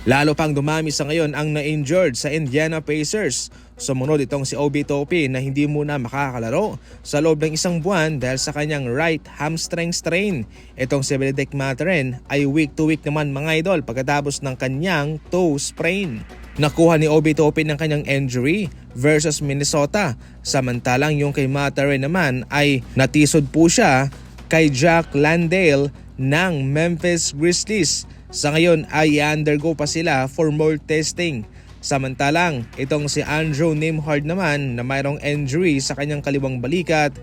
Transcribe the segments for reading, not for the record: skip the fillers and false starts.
Lalo pang dumami sa ngayon ang na-injured sa Indiana Pacers. Sumunod itong si Obi Toppin na hindi muna makakalaro sa loob ng isang buwan dahil sa kanyang right hamstring strain. Itong si Bennedict Mathurin ay week to week naman mga idol pagkatapos ng kanyang toe sprain. Nakuha ni Obi Toppin ng kanyang injury versus Minnesota. Samantalang yung kay Mathurin naman ay natisod po siya kay Jack Landale ng Memphis Grizzlies. Sa ngayon ay i-undergo pa sila for more testing. Samantalang itong si Andrew Nembhard naman na mayroong injury sa kanyang kaliwang balikat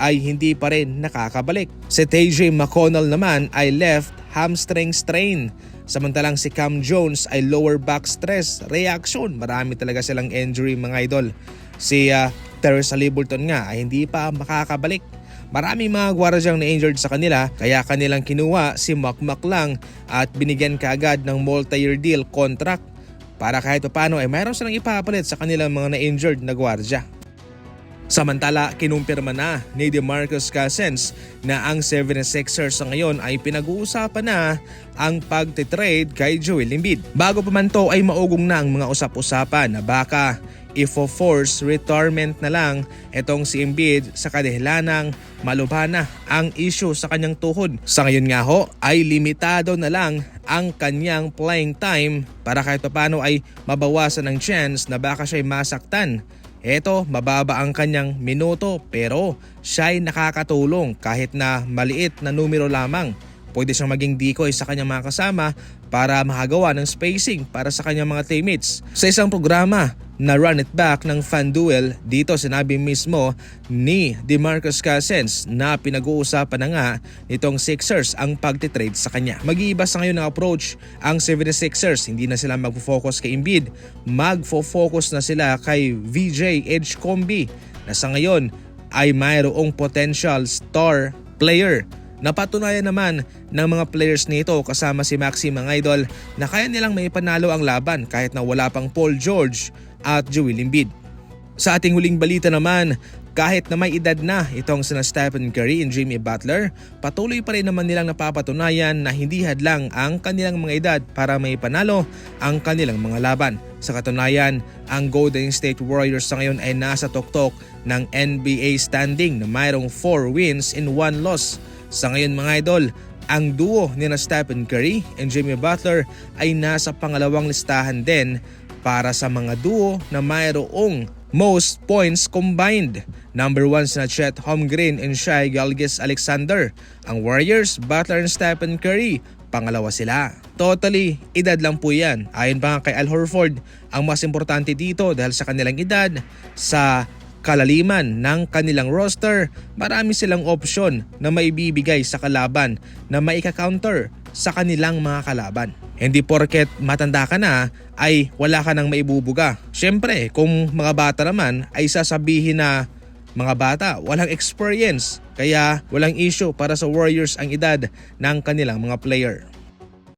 ay hindi pa rin nakakabalik. Si TJ McConnell naman ay left hamstring strain. Samantalang si Cam Jones ay lower back stress reaction. Marami talaga silang injury mga idol. Si Tyrese Haliburton nga ay hindi pa makakabalik. Maraming mga gwardyang na-injured sa kanila kaya kanilang kinuha si Makmak lang at binigyan kaagad ng multi-year deal contract para kahit paano ay mayroon silang ipapalit sa kanilang mga na-injured na gwardya. Samantala, kinumpirma na ni DeMarcus Cousins na ang 76ers sa ngayon ay pinag-uusapan na ang pagtitrade kay Joel Embiid. Bago pa man to ay maugong na ang mga usap-usapan na baka ifo-force retirement na lang itong si Embiid sa kadahilanang malubha na ang issue sa kanyang tuhod. Sa ngayon nga ho ay limitado na lang ang kanyang playing time para kahit paano ay mabawasan ang chance na baka siya'y masaktan. Eto, mababa ang kanyang minuto pero siya'y nakakatulong kahit na maliit na numero lamang. Pwede siyang maging decoy sa kanyang mga kasama para makagawa ng spacing para sa kanyang mga teammates. Sa isang programa na Run It Back ng FanDuel, dito sinabi mismo ni DeMarcus Cousins na pinag-uusapan na nga nitong Sixers ang pagtitrade sa kanya. Mag-iiba sa ngayon ang approach ang 76ers. Hindi na sila magfo-focus kay Embiid, magfo-focus na sila kay VJ Edgecombe na sa ngayon ay mayroong potential star player. Napatunayan naman ng mga players nito kasama si Maxi mga idol na kaya nilang may panalo ang laban kahit na wala pang Paul George at Joel Embiid. Sa ating huling balita naman, kahit na may edad na itong sina Stephen Curry and Jimmy Butler, patuloy pa rin naman nilang napapatunayan na hindi hadlang ang kanilang mga edad para may panalo ang kanilang mga laban. Sa katunayan, ang Golden State Warriors sa ngayon ay nasa tuktok ng NBA standing na mayroong 4 wins and 1 loss. Sa ngayon mga idol, ang duo ni Stephen Curry and Jimmy Butler ay nasa pangalawang listahan din para sa mga duo na mayroong most points combined. Number 1 sina Chet Holmgren and Shai Gilgeous-Alexander. Ang Warriors, Butler and Stephen Curry, pangalawa sila. Totally, edad lang po yan. Ayon pa nga kay Al Horford, ang mas importante dito dahil sa kanilang edad, sa kalaliman ng kanilang roster, marami silang opsyon na maibibigay sa kalaban na maika-counter sa kanilang mga kalaban. Hindi porket matanda ka na ay wala ka nang maibubuga. Siyempre, kung mga bata naman ay sasabihin na mga bata walang experience kaya walang issue para sa Warriors ang edad ng kanilang mga player.